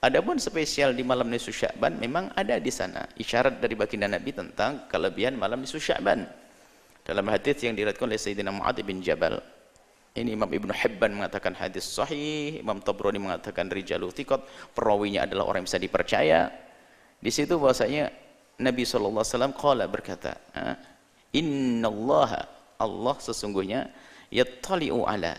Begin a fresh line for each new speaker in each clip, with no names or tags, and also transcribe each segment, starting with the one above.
Adapun spesial di malam nisfu Sya'ban memang ada di sana isyarat dari baginda Nabi tentang kelebihan malam nisfu Sya'ban. Dalam hadis yang diriwayatkan oleh Sayyidina Mu'adz bin Jabal. Ini Imam Ibnu Hibban mengatakan hadis sahih, Imam Tabrani mengatakan rijalu thiqat, perawinya adalah orang yang bisa dipercaya. Di situ bahwasanya Nabi sallallahu alaihi wasallam qala berkata, innallaha, Allah sesungguhnya yattali'u ala,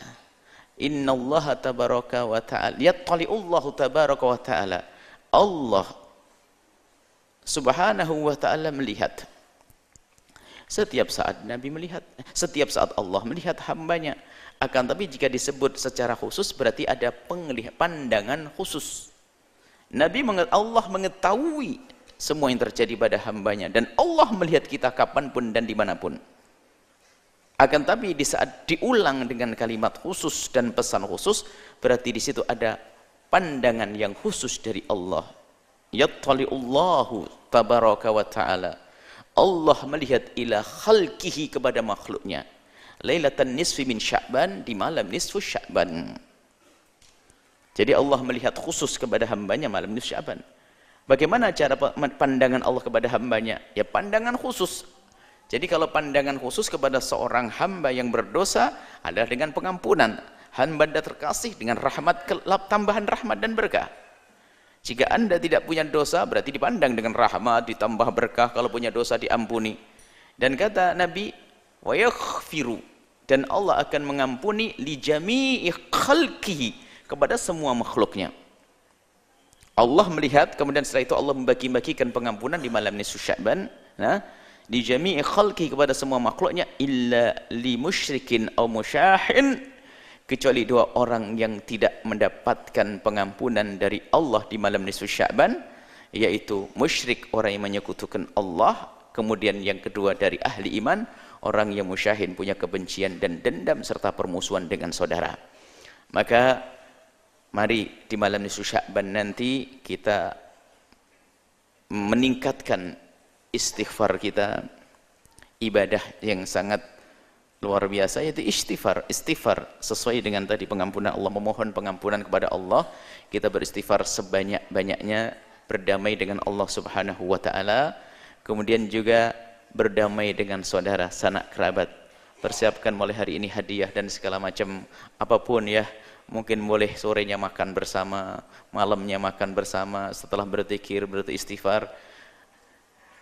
innallaha tabaraka wa ta'ala, yattali'ullahu tabaraka wa ta'ala, Allah subhanahu wa ta'ala melihat. Setiap saat Nabi melihat, setiap saat Allah melihat hambanya. Akan tapi jika disebut secara khusus berarti ada pandangan khusus. Allah mengetahui semua yang terjadi pada hambanya, dan Allah melihat kita kapanpun dan dimanapun. Akan tapi di saat diulang dengan kalimat khusus dan pesan khusus, berarti di situ ada pandangan yang khusus dari Allah. Yattali'ullahu tabaraka wa ta'ala, Allah melihat ila khalqihi, kepada makhluknya. Lailatan nisfi min Sya'ban, di malam nisfu Sya'ban. Jadi Allah melihat khusus kepada hambanya malam nisfu Sya'ban. Bagaimana cara pandangan Allah kepada hambanya? Ya pandangan khusus. Jadi kalau pandangan khusus kepada seorang hamba yang berdosa adalah dengan pengampunan. Hamba Anda terkasih dengan rahmat, tambahan rahmat dan berkah. Jika Anda tidak punya dosa berarti dipandang dengan rahmat, ditambah berkah. Kalau punya dosa diampuni. Dan kata Nabi, wa yaghfiru, dan Allah akan mengampuni li jami'i khalqihi, kepada semua makhluknya. Allah melihat, kemudian setelah itu Allah membagi-bagikan pengampunan di malam nisfu Sya'ban. Di jami'i khalqi, kepada semua makhluknya, illa li musyrikin aw musyahin, kecuali dua orang yang tidak mendapatkan pengampunan dari Allah di malam nisfu Sya'ban, yaitu musyrik, orang yang menyekutukan Allah, kemudian yang kedua dari ahli iman, orang yang musyahin, punya kebencian dan dendam serta permusuhan dengan saudara. Maka mari di malam nisfu Sya'ban nanti kita meningkatkan istighfar kita, ibadah yang sangat luar biasa, yaitu istighfar sesuai dengan tadi pengampunan Allah, memohon pengampunan kepada Allah. Kita beristighfar sebanyak-banyaknya, berdamai dengan Allah subhanahu wa ta'ala, kemudian juga berdamai dengan saudara, sanak kerabat. Persiapkan mulai hari ini hadiah dan segala macam apapun ya, mungkin boleh sorenya makan bersama, malamnya makan bersama, setelah berzikir, beristighfar.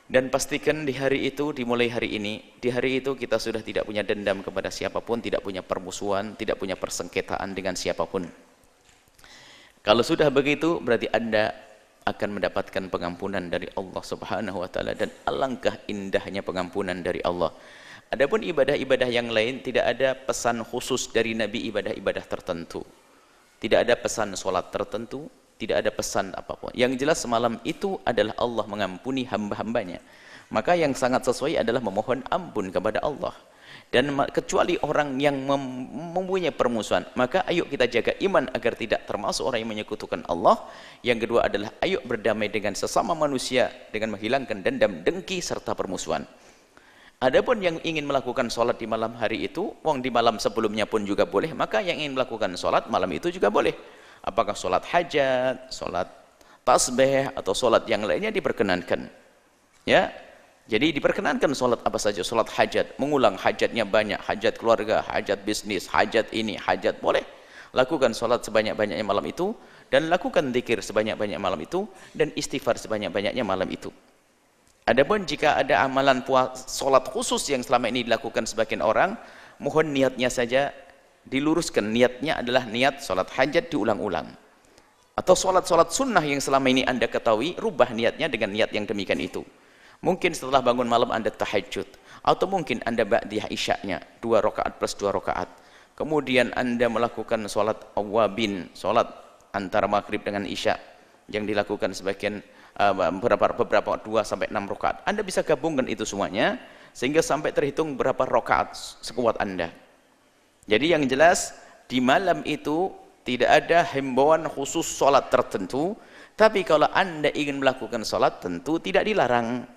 Dan pastikan di hari itu, dimulai hari ini, di hari itu kita sudah tidak punya dendam kepada siapapun, tidak punya permusuhan, tidak punya persengketaan dengan siapapun. Kalau sudah begitu, berarti Anda akan mendapatkan pengampunan dari Allah subhanahu wa ta'ala, dan alangkah indahnya pengampunan dari Allah. Adapun ibadah-ibadah yang lain, tidak ada pesan khusus dari Nabi ibadah-ibadah tertentu. Tidak ada pesan sholat tertentu, tidak ada pesan apapun. Yang jelas malam itu adalah Allah mengampuni hamba-hambanya. Maka yang sangat sesuai adalah memohon ampun kepada Allah. Dan kecuali orang yang mempunyai permusuhan, maka ayo kita jaga iman agar tidak termasuk orang yang menyekutukan Allah. Yang kedua adalah ayo berdamai dengan sesama manusia dengan menghilangkan dendam, dengki serta permusuhan. Adapun yang ingin melakukan sholat di malam hari itu, di malam sebelumnya pun juga boleh, maka yang ingin melakukan sholat malam itu juga boleh. Apakah sholat hajat, sholat tasbih, atau sholat yang lainnya diperkenankan. Ya, jadi diperkenankan sholat apa saja. Sholat hajat, mengulang hajatnya banyak, hajat keluarga, hajat bisnis, hajat ini, hajat, boleh. Lakukan sholat sebanyak-banyaknya malam itu, dan lakukan zikir sebanyak-banyaknya malam itu, dan istighfar sebanyak-banyaknya malam itu. Adapun jika ada amalan sholat khusus yang selama ini dilakukan sebagian orang, mohon niatnya saja diluruskan. Niatnya adalah niat sholat hajat diulang-ulang, atau sholat-sholat sunnah yang selama ini Anda ketahui, rubah niatnya dengan niat yang demikian itu. Mungkin setelah bangun malam Anda tahajud, atau mungkin Anda ba'diyah isya'nya 2 rakaat plus 2 rakaat. Kemudian Anda melakukan sholat awabin, sholat antara maghrib dengan isya yang dilakukan sebagian beberapa 2 sampai 6 rakaat. Anda bisa gabungkan itu semuanya sehingga sampai terhitung berapa rakaat sekuat Anda. Jadi yang jelas di malam itu tidak ada himbauan khusus sholat tertentu, tapi kalau Anda ingin melakukan sholat tentu tidak dilarang.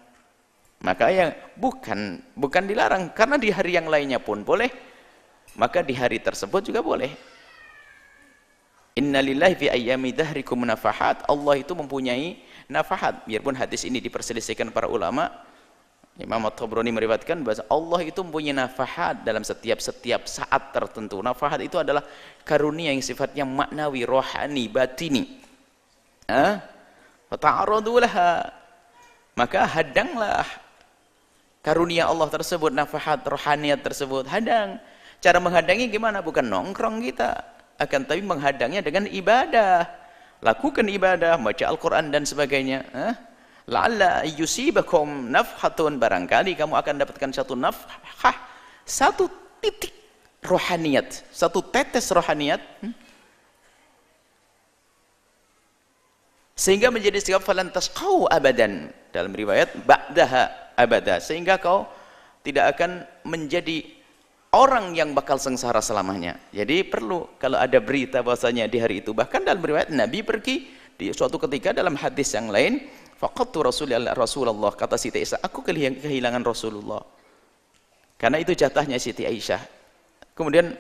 Maka yang bukan dilarang, karena di hari yang lainnya pun boleh, maka di hari tersebut juga boleh. Innalillahi fi ayyami dhahrikum nafahat. Allah itu mempunyai nafahat. Biarpun hadis ini diperselisihkan para ulama, Imam At-Tabrani meriwayatkan bahwa Allah itu mempunyai nafahat dalam setiap saat tertentu. Nafahat itu adalah karunia yang sifatnya maknawi, rohani, batini. Fata'aradu laha, maka hadanglah karunia Allah tersebut, nafahat rohaniyat tersebut. Hadang. Cara menghadangi gimana? Bukan nongkrong kita, akan tapi menghadangnya dengan ibadah. Lakukan ibadah, baca Al-Quran dan sebagainya. La'alla yusibakum nafhatun, barangkali kamu akan dapatkan satu nafhah, satu titik rohaniyat, satu tetes rohaniyat, sehingga menjadi sikap falan tasqau abadan, dalam riwayat ba'daha abada, sehingga kau tidak akan menjadi orang yang bakal sengsara selamanya. Jadi perlu, kalau ada berita bahwasanya di hari itu, bahkan dalam riwayat Nabi pergi di suatu ketika dalam hadis yang lain, faqadtu Rasulullah, kata Siti Aisyah, aku kehilangan Rasulullah, karena itu jatahnya Siti Aisyah. Kemudian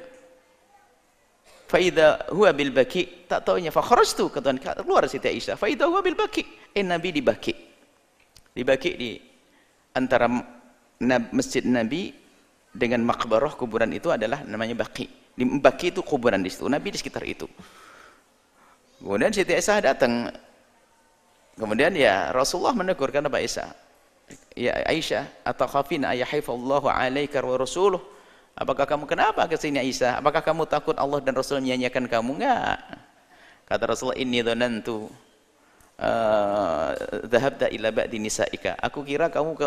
faida huwa bil baki, tak taunya fakharajtu, keluar Siti Aisyah, faida huwa bil baki, Nabi di Baki, di antara masjid Nabi dengan makbarah kuburan itu adalah namanya Baki. Di Baki itu kuburan di situ, Nabi di sekitar itu. Kemudian Siti Aisyah datang. Kemudian ya Rasulullah menegur, karena Aisyah, ya Aisyah, atakhafina ayahifallahu alaika wa rasuluh, apakah kamu kenapa ke sini Aisyah? Apakah kamu takut Allah dan Rasul menyanyiakan kamu? Enggak. Kata Rasulullah, inni dhanantu dhahabta ila ba'di nisaika, aku kira kamu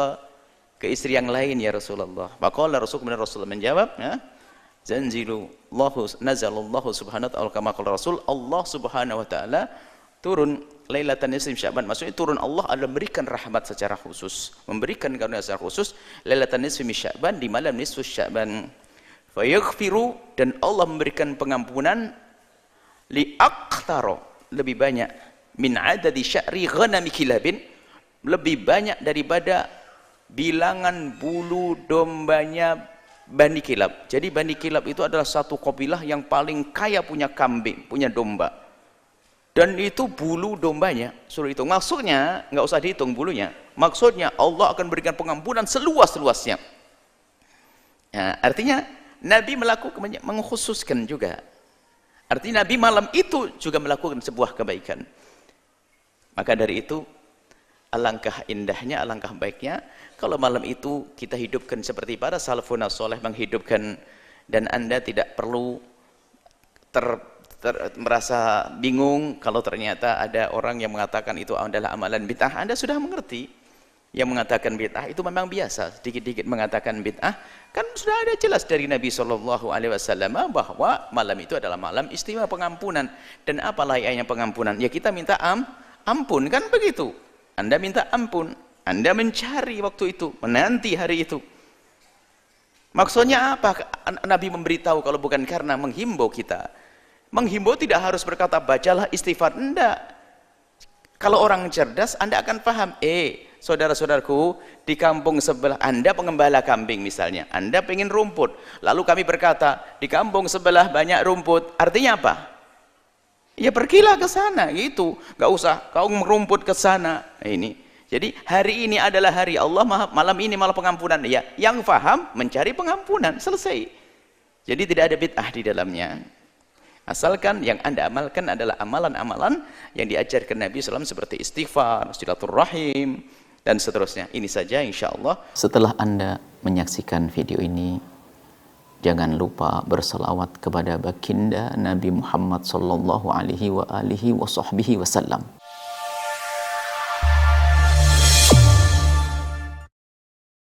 ke istri yang lain ya Rasulullah. Maka Rasul, kemudian Rasulullah menjawab, nazalallahu subhanahu wa ta'ala, kama qala Rasul, Allah subhanahu wa ta'ala turun Lailatan Nisfi Sya'ban, maksudnya turun Allah adalah memberikan rahmat secara khusus, memberikan karunia secara khusus Lailatan Nisfi Sya'ban, di malam nisfu Sya'ban. Fayaghfiru, dan Allah memberikan pengampunan li aqtaro, lebih banyak, min adadi sya'ri ghanami kilabin, lebih banyak daripada bilangan bulu dombanya Bani Kilab. Jadi Bani Kilab itu adalah satu kabilah yang paling kaya punya kambing, punya domba. Dan itu bulu dombanya, suruh hitung. Maksudnya, nggak usah dihitung bulunya. Maksudnya Allah akan berikan pengampunan seluas-luasnya. Nah, artinya Nabi melakukan, mengkhususkan juga. Artinya Nabi malam itu juga melakukan sebuah kebaikan. Maka dari itu, alangkah indahnya, alangkah baiknya kalau malam itu kita hidupkan seperti para salafun saleh menghidupkan, dan Anda tidak perlu merasa bingung kalau ternyata ada orang yang mengatakan itu adalah amalan bid'ah. Anda sudah mengerti, yang mengatakan bid'ah itu memang biasa, sedikit-sedikit mengatakan bid'ah, kan sudah ada jelas dari Nabi SAW bahwa malam itu adalah malam istimewa pengampunan. Dan apa layaknya pengampunan? Ya kita minta ampun, kan begitu. Anda minta ampun, Anda mencari waktu itu, menanti hari itu. Maksudnya apa? Nabi memberitahu, kalau bukan karena menghimbau kita. Menghimbau tidak harus berkata bacalah istighfar, enggak. Kalau orang cerdas, Anda akan paham. Saudara-saudaraku, di kampung sebelah Anda pengembala kambing misalnya, Anda pengen rumput, lalu kami berkata di kampung sebelah banyak rumput, artinya apa? Ya pergilah ke sana, gitu. Gak usah kau merumput ke sana. Ini. Jadi hari ini adalah hari Allah, malam ini malam pengampunan. Ya, yang paham mencari pengampunan, selesai. Jadi tidak ada bid'ah di dalamnya. Asalkan yang Anda amalkan adalah amalan-amalan yang diajarkan Nabi SAW seperti istighfar, silaturahim, dan seterusnya. Ini saja insya Allah. Setelah Anda menyaksikan video ini, jangan lupa berselawat kepada baginda Nabi Muhammad sallallahu alaihi wa alihi wa sahbihi wasallam.